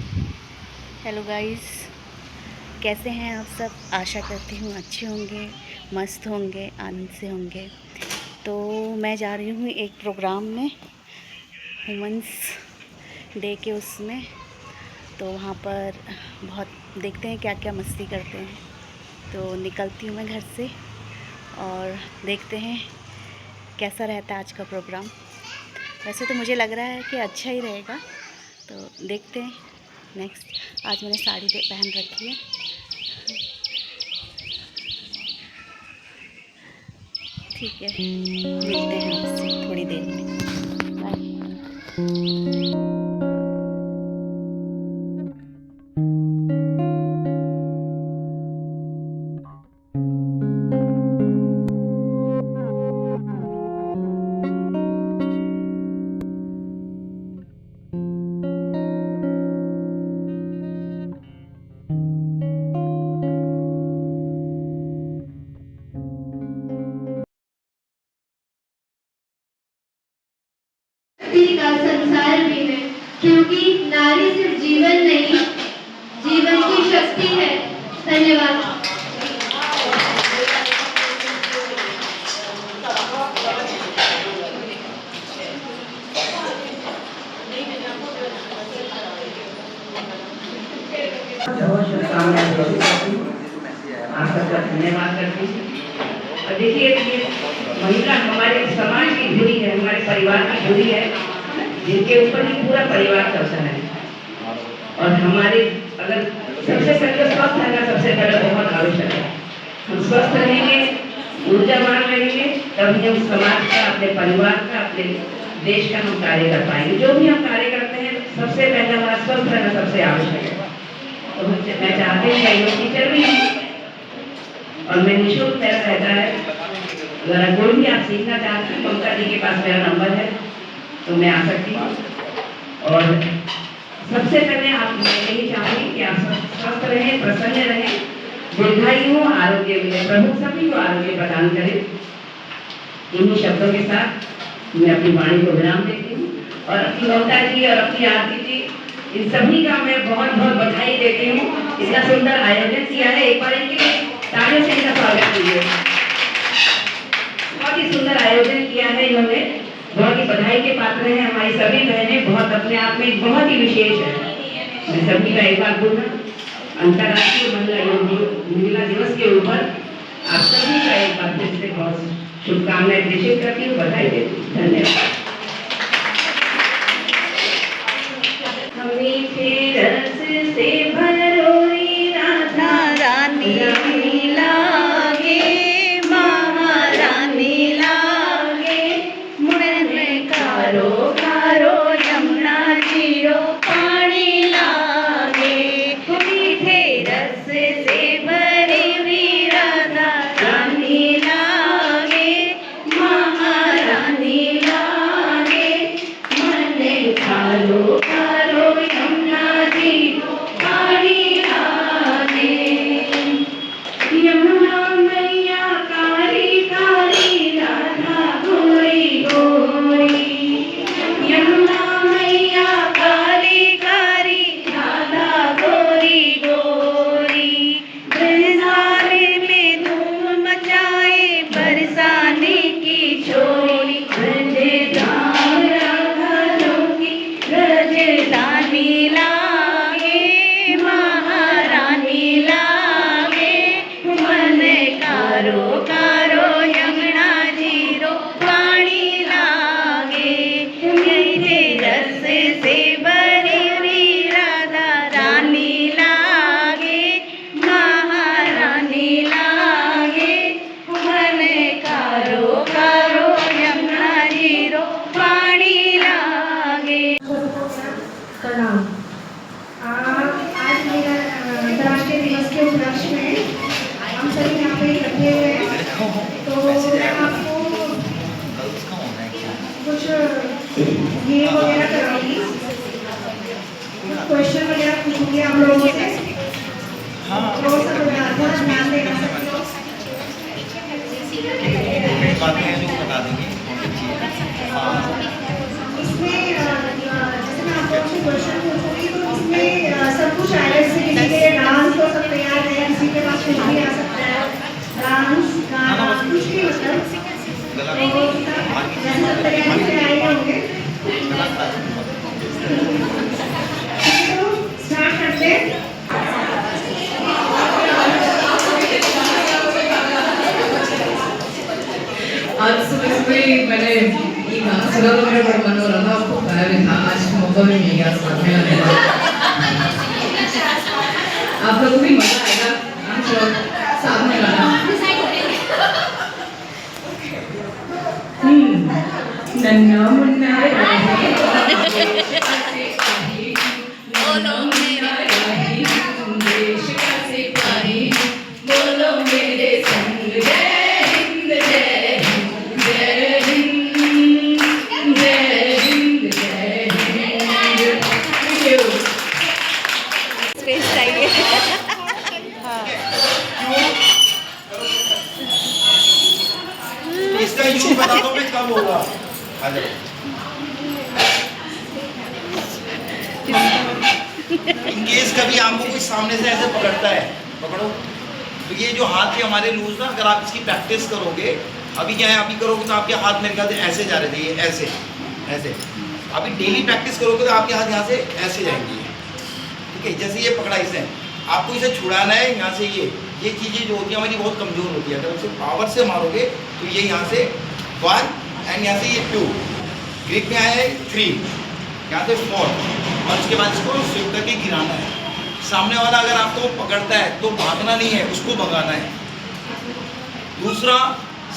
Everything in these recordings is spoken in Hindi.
हेलो गाइस, कैसे हैं आप सब। आशा करती हूँ अच्छे होंगे, मस्त होंगे, आनंद से होंगे। तो मैं जा रही हूँ एक प्रोग्राम में, वुमेंस डे के उसमें। तो वहाँ पर बहुत देखते हैं क्या क्या मस्ती करते हैं। तो निकलती हूँ मैं घर से और देखते हैं कैसा रहता है आज का प्रोग्राम। वैसे तो मुझे लग रहा है कि अच्छा ही रहेगा, तो देखते हैं। नेक्स्ट, आज मैंने साड़ी पहन रखी है। ठीक है, मिलते हैं आपसे थोड़ी देर में। बाय। का संसार भी है, क्योंकि नारी सिर्फ जीवन नहीं, जीवन की शक्ति है। धन्यवाद। आप सबका धन्यवाद करती हूँ। और देखिए, ये महिला हमारे समाज की धुरी है, हमारे परिवार की धुरी है, जिनके ऊपर ही पूरा परिवार चलता है। और हमारे अगर सबसे पहले स्वस्थ रहना सबसे पहले बहुत आवश्यक है। हम स्वस्थ रहेंगे, ऊर्जावान रहेंगे, तभी हम समाज का, अपने परिवार का, अपने देश का हम कार्य कर पाएंगे। जो भी हम कार्य करते हैं, सबसे पहले हमारा स्वस्थ रहना सबसे आवश्यक है। तो मैं चाहती हूँ, मैं योग टीचर भी हूँ और मैं निःशुल्क मेरा रहता है। अगर कोई भी आप सीखना चाहते हैं, ममता जी के पास मेरा नंबर है, तो मैं आ सकती हूँ। और सबसे पहले आप मैं यही चाहूँगी कि आप स्वस्थ रहें, प्रसन्न रहें, दीर्घायु हो, आरोग्य मिले, प्रभु सभी को आरोग्य प्रदान करे। इन्हीं शब्दों के साथ मैं अपनी वाणी को विराम देती हूँ और अपनी ममता जी और अपनी आरती जी, इन सभी का मैं बहुत बहुत बधाई देती हूँ। इतना सुंदर आयोजन किया है, एक बार इनके तालियों से इनका स्वागत कीजिए। बहुत ही सुंदर आयोजन किया है इन्होंने, बहुत ही बधाई के पात्र हैं हमारी सभी बहनें, बहुत अपने आप में बहुत ही विशेष है। मैं सभी का एक बार पुनः अंतर्राष्ट्रीय महिला दिवस के ऊपर आप सभी का एक बार फिर से बहुत शुभकामनाएं प्रेषित करती हूँ, बधाई देती हूँ। धन्यवाद। रस से भरोरी राधा रानी लागे, महारानी लागे, मन कारो कारो यमुना जीरो पानी लागे। मीठे रस से भरी हुई राधा रानी लागे, महारानी लागे, मन कारो कारो यमुना जीरो पानी लागे। यमुना मैया कारी कारी, राधा गोरी गोरी। यमुना मैया काली काली, राधा गोरी गोरी। बरसाने में धूम मचाए, बरसाने की छोरी। ब्रजधाम राधाओं की ब्रजदानी लागे, महारानी लागे, मन कारो कारो यमुना जीरो पानी लागे। मीठे रस से भरी हुई राधा रानी लागे, महारानी लागे, मन कारो कारो यमुना जीरो पानी लागे। प्रणाम। आज मेरा अंतर्राष्ट्रीय दिवस के उपलक्ष्य में हम सभी यहाँ पे इकट्ठे हुए हैं। तो मैं आपको कुछ गेम वगैरह कराऊंगी, कुछ क्वेश्चन वगैरह पूछूंगी आप लोगों से। तो सब थोड़ा ध्यान देना सब लोग। इसमें जैसे मैं आपको क्वेश्चन पूछूंगी, तो इसमें आज सुबह सुबह मैंने ये गाना सुना तो मेरा बड़ा मन हो रहा था, आपको गाया भी था, आज मौका भी मिल गया साथ में गाने का। आप लोगों को भी मजा आएगा, हम लोग साथ में गाना। नन्ना मुन्ना बोलो मेरे संग जय हिंद जय हिंद जय हिंद जय हिंद जय हिंद। स्पेस चाहिए। इसका यूज बता दो मैं कब होगा। इनकेस कभी आपको कोई सामने से ऐसे पकड़ता है, पकड़ो, तो ये जो हाथ के हमारे लूज ना, अगर आप इसकी प्रैक्टिस करोगे, अभी क्या है, अभी करोगे तो आपके हाथ मेरे ख्याल से ऐसे जा रहे थे, ये ऐसे ऐसे। अभी डेली प्रैक्टिस करोगे तो आपके हाथ यहाँ से ऐसे जाएंगे, ठीक है। जैसे ये पकड़ा इसने, आपको इसे छुड़ाना है यहाँ से। ये चीज़ें जो होती है हमारी बहुत कमज़ोर होती है, अगर उसे पावर से मारोगे तो ये यहाँ से 1 एंड यहाँ से ये 2, ग्रिप में आया है 3, यहाँ से 4, और उसके बाद इसको स्विप करके गिराना है। सामने वाला अगर आपको पकड़ता है तो भागना नहीं है, उसको भगाना है। दूसरा,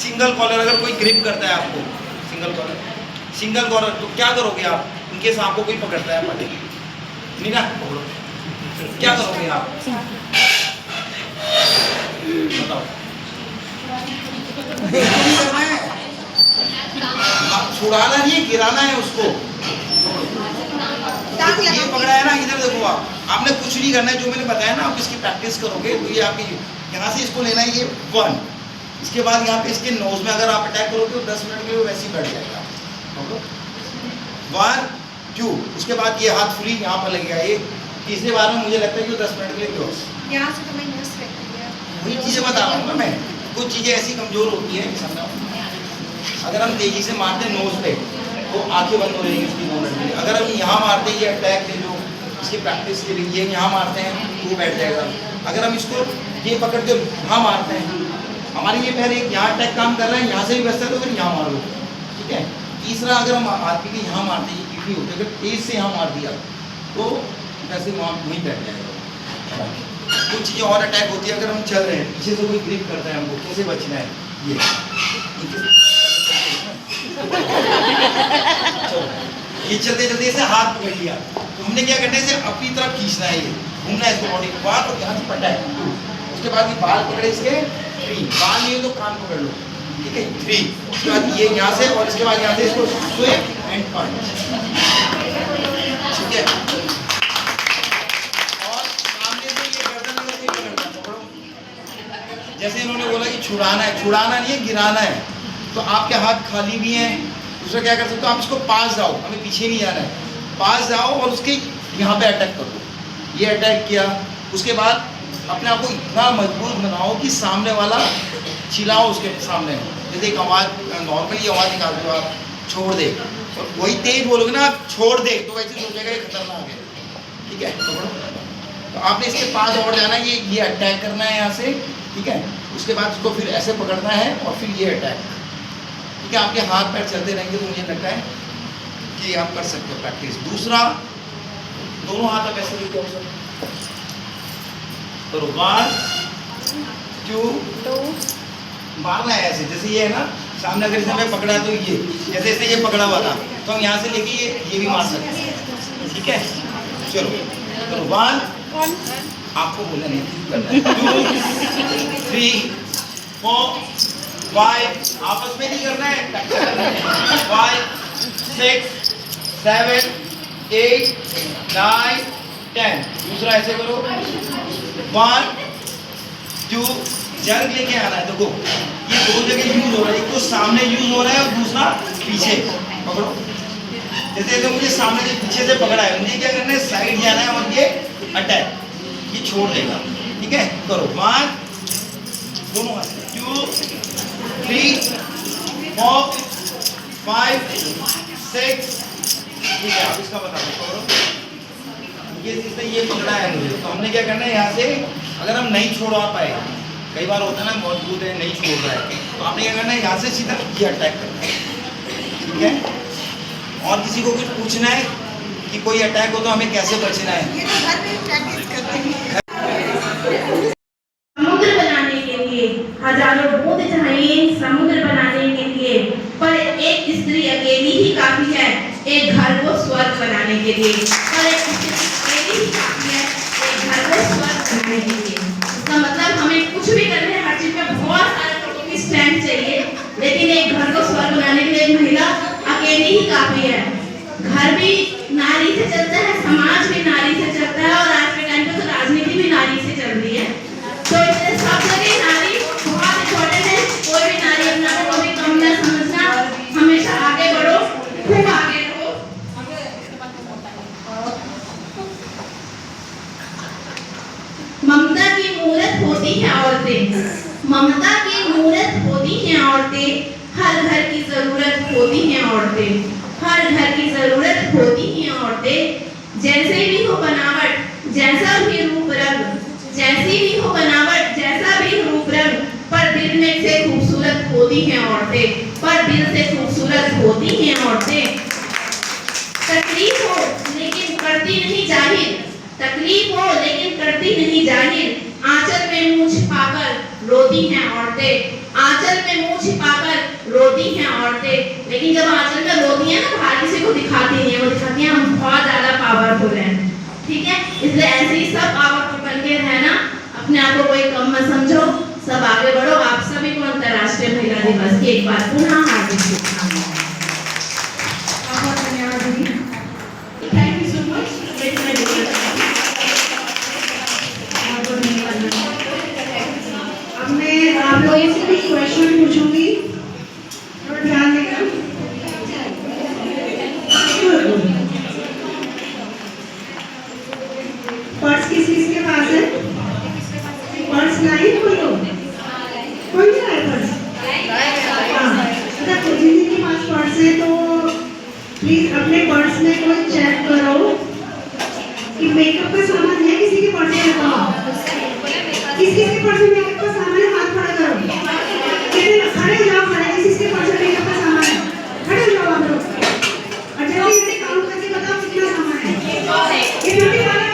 सिंगल कॉलर, अगर कोई ग्रिप करता है आपको, सिंगल कॉलर, तो क्या करोगे आप? इनकेस आपको कोई पकड़ता है, पकड़े नहीं ना, पकड़ो, क्या करोगे आप? बताओ। छुड़ाना नहीं है, गिराना है उसको। ये पकड़ा है ना, इधर देखो आप, आपने कुछ नहीं करना है, जो मैंने बताया ना, आप इसकी प्रैक्टिस करोगे तो ये आपकी यहाँ से इसको लेना है, ये 1, इसके बाद यहाँ पे इसके नोज में अगर आप अटैक करोगे तो 10 मिनट के लिए वैसे ही बैठ जाएगा। 1 2, उसके बाद ये हाथ फ्री यहाँ पर लगेगा। ये तीसरे बार में मुझे लगता है कि 10 मिनट के लिए क्लोज। यहाँ से तो मैं मस्त रहती है। वही चीज़ें बता रहा हूँ ना मैं, कुछ चीज़ें ऐसी कमज़ोर होती हैं समझा। अगर हम तेज़ी से मारते हैं नोज पे तो आंखें बंद हो जाएंगी उसकी 2 मिनट के लिए। अगर हम यहाँ मारते हैं, ये अटैक है जो इसकी प्रैक्टिस के लिए, ये यहाँ मारते हैं तो वो बैठ जाएगा। अगर हम इसको ये पकड़ के यहाँ मारते हैं, हमारे ये पैर एक यहाँ अटैक काम कर रहा है, यहाँ से भी बचता है तो फिर यहाँ मार लो, ठीक है। तीसरा, अगर हम आदमी के यहाँ मारते हैं, ये होते अगर तेज़ से यहाँ मार दिया तो वैसे वहाँ वहीं बैठ जाएगा। कुछ चीज़ें और अटैक होती है, अगर हम चल रहे हैं, पीछे से कोई ग्रिप करता है, हमको कैसे बचना है, ये चलते चलते इसे हाथ पकड़ लिया तो हमने क्या करना है, इसे अपनी तरफ खींचना है, ये घूमना है इसको बॉडी के बाद, और यहाँ से पट्टा है। उसके बाद ये बाल पकड़े इसके 3, बाल नहीं हो तो कान पकड़ लो, ठीक है 3। उसके बाद ये यहाँ से, और इसके बाद यहाँ से इसको स्विप एंड पंच, ठीक है। और सामने से ये गर्दन अगर कोई पकड़ता है, पकड़ो। जैसे इन्होंने बोला कि छुड़ाना है, छुड़ाना नहीं है, गिराना है, तो आपके हाथ खाली भी हैं। दूसरा क्या कर सकते हो आप, इसको पास जाओ, हमें पीछे नहीं जाना है, पास जाओ और उसके यहाँ पे अटैक करो। ये अटैक किया, उसके बाद अपने आप को इतना मजबूत बनाओ कि सामने वाला चिल्लाओ उसके सामने। जैसे एक आवाज़, नॉर्मली आवाज़ निकालते हो आप, छोड़ दे, और वही तेज बोलोगे ना आप, छोड़ दे, तो वैसे सोचेगा ये खतरनाक है, ठीक है। तो आपने इसके पास और जाना है, ये अटैक करना है यहाँ से, ठीक है। उसके बाद उसको फिर ऐसे पकड़ना है और फिर ये अटैक, ठीक है। आपके हाथ पैर चलते रहेंगे तो मुझे लगता है कि आप कर सकते हो प्रैक्टिस। दूसरा, दोनों हाथ आप ऐसे लेके आओ, तो 1 2 मारना है ऐसे, जैसे ये है ना, सामने अगर इसने मैं पकड़ा तो ये, जैसे इसने ये पकड़ा हुआ था तो हम यहाँ से लेके ये भी मार सकते हैं, ठीक है। चलो, तो 1 आपको बोला नहीं, 2 3 4 5, आपस में नहीं करना है, 5 6 7 8 9 10। दूसरा ऐसे करो, 1 2, जंग लेके आना है। देखो ये 2 जगह यूज हो रहा है, एक तो सामने यूज हो रहा है और दूसरा पीछे। पकड़ो, जैसे मुझे सामने से पीछे से पकड़ा है, मुझे क्या करना है, साइड जाना है और ये अटैक, ये छोड़ देगा, ठीक है। करो, 1 दोनों हाथ, 2 3 4 5 6, ठीक है। आप इसका बता दो, पकड़ो, ये पकड़ा है मुझे, तो हमने क्या करना है, यहाँ से अगर हम नहीं छोड़ा पाए, कई बार होता है ना, मजबूत है नहीं छोड़ रहा है, तो आपने क्या करना है, यहाँ से सीधा ये अटैक करना है, ठीक है। और किसी को कुछ पूछना है कि कोई अटैक हो तो हमें कैसे बचना है? समुद्र बनाने के लिए हजारों बूंद चाहिए, समुद्र बनाने के लिए, पर एक स्त्री अकेली ही काफी है एक घर को स्वर्ग बनाने के लिए। पर एक स्त्री अकेली ही काफी है एक घर को स्वर्ग बनाने के लिए। इसका मतलब हमें कुछ भी करने, हर चीज में बहुत सारे लोगों की स्ट्रेंथ चाहिए, लेकिन एक घर को स्वर्ग बनाने के लिए एक महिला अकेली ही काफी है। घर भी नारी से चलता है, समाज भी नारी से चलता है, और आज के टाइम पे तो राजनीति भी नारी से चल रही है। तो इसलिए सब जगह नारी बहुत इम्पोर्टेंट है। कोई भी नारी अपना को कभी कम न समझना, हमेशा आगे बढ़ो, खूब आगे रहो। ममता की मूरत होती है औरतें, ममता की मूरत होती हैं औरतें, हर घर की जरूरत होती हैं औरतें, हर घर की जरूरत होती हैं औरतें। जैसे भी हो बनावट, जैसा भी रूप रंग, जैसी भी हो बनावट, जैसा भी रूप रंग, पर दिल में से खूबसूरत होती हैं औरतें, पर दिल से खूबसूरत होती हैं औरतें। तकलीफ हो लेकिन करती नहीं जाहिर, तकलीफ हो लेकिन करती नहीं जाहिर, आंचल में मुंह छिपाकर रोती हैं औरतें, आंचल में मुंह छिपाकर रोती हैं औरतें। लेकिन जब आंचल में रोती हैं ना, बाहर किसी को दिखाती नहीं है, वो दिखाती हैं हम बहुत ज्यादा पावरफुल हैं, ठीक है। इसलिए ऐसे ही सब पावरफुल बन के रहना, अपने आप को कोई कम मत समझो, सब आगे बढ़ो। आप सभी को अंतर्राष्ट्रीय महिला दिवस की एक बार पुनः हार्दिक शुभकामनाएं। बहुत धन्यवाद दीदी, थैंक यू सो मच। अब मैं आप लोगों से कुछ क्वेश्चन पूछूंगी, थोड़ा ध्यान देगा। पर्स किस किस के पास है? पर्स लाए कोई लोग? कोई नहीं लाए पर्स? हाँ, अच्छा जिनके पास पर्स है तो प्लीज अपने पर्स में कोई चेक करो कि मेकअप का सामान है किसी के पर्स में। किस किस के पर्स में मेकअप का सामान है? हाथ खड़ा करो। खड़े हो जाओ, खड़े। किस के पर्स में मेकअप का सामान है? खड़े हो जाओ आप लोग, और जल्दी जल्दी काउंट करके बताओ कितना सामान है। ये ब्यूटी वाले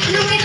No me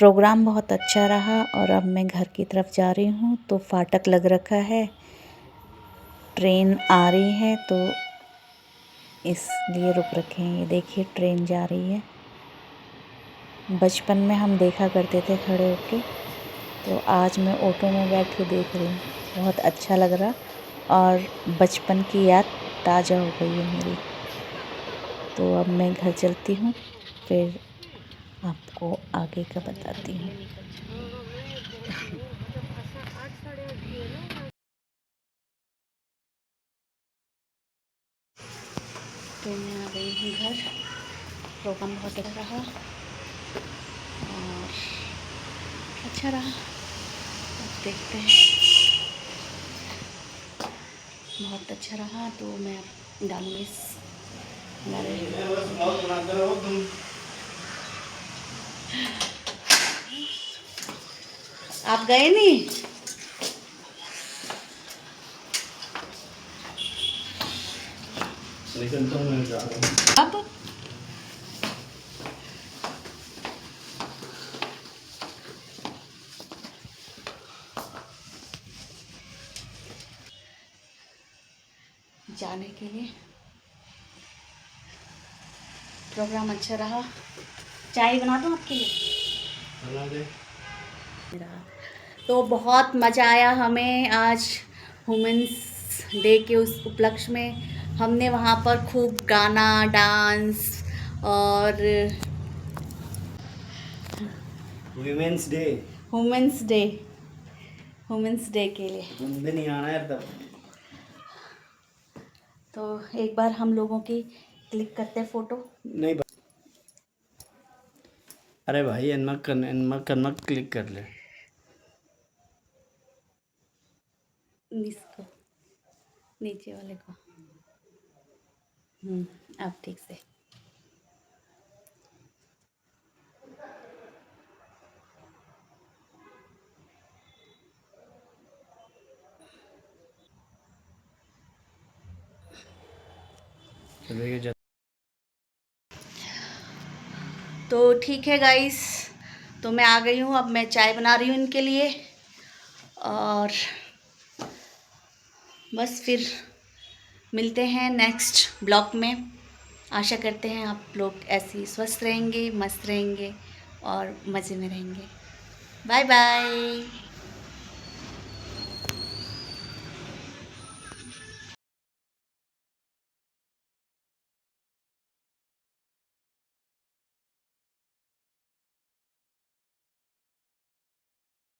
प्रोग्राम बहुत अच्छा रहा और अब मैं घर की तरफ जा रही हूँ। तो फाटक लग रखा है, ट्रेन आ रही है तो इसलिए रुक रखे हैं। ये देखिए ट्रेन जा रही है। बचपन में हम देखा करते थे खड़े होके, तो आज मैं ऑटो में बैठ के देख रही हूँ। बहुत अच्छा लग रहा और बचपन की याद ताज़ा हो गई है मेरी। तो अब मैं घर चलती हूँ, फिर आपको आगे का बताती हूँ। तो मैं आ गई हूँ घर। प्रोग्राम बहुत अच्छा रहा और अच्छा रहा, अब देखते हैं। बहुत अच्छा रहा तो मैं डालूँगी इस आप गए नहीं? निकलता हूँ मैं, जा रहा हूँ। अब जाने के लिए प्रोग्राम अच्छा रहा। चाय बना दूँ आपके लिए? बना दे। तो बहुत मज़ा आया हमें आज वुमेंस डे के उस उपलक्ष्य में। हमने वहाँ पर खूब गाना, डांस और वुमेन्स डे, वुमेंस डे के लिए घूमने नहीं आना है तब। तो एक बार हम लोगों की क्लिक करते हैं फ़ोटो। नहीं अरे भाई इनमें क्लिक कर ले। इसको नीचे वाले को। अब ठीक से। तो ठीक है गाइस, तो मैं आ गई हूँ। अब मैं चाय बना रही हूँ इनके लिए और बस फिर मिलते हैं नेक्स्ट ब्लॉग में। आशा करते हैं आप लोग ऐसे ही स्वस्थ रहेंगे, मस्त रहेंगे और मज़े में रहेंगे। Bye bye.